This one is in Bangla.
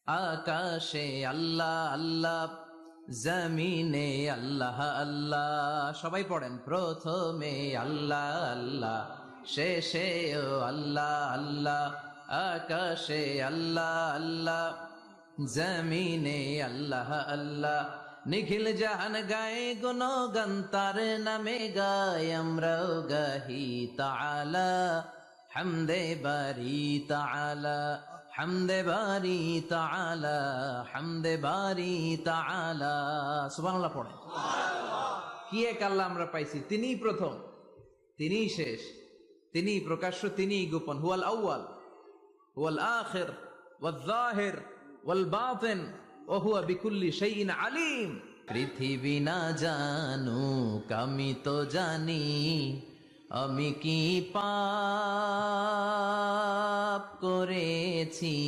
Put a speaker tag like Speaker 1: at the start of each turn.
Speaker 1: আকাশে আল্লাহ আল্লাহ, জমিনে আল্লাহ আল্লাহ। সবাই পড়েন, প্রথমে আল্লাহ আল্লাহ, শেষেও আল্লাহ আল্লাহ। আকাশে আল্লাহ আল্লাহ, জমিনে আল্লাহ আল্লাহ। নিখিল জাহান গায়ে গুণগান তার নামে গায়, আমরাও গাহি তাআলা হামদে বারি তাআলা, হামদে বারি তাআলা, হামদে বারি তাআলা। সুবহানাল্লাহ পড়েন। কি এক আল্লাহ আমরা পাইছি, তিনিই প্রথম, তিনিই শেষ, তিনিই প্রকাশ্য, তিনিই গোপন। হুয়াল আউয়াল ওয়াল আখির ওয়াল যাহির ওয়াল বাতিন ওয়া হুয়া বিকুল্লি শাইইন আলিম। পৃথিবী না জানুক আমি তো জানি, আমি কি পাপ করেছি।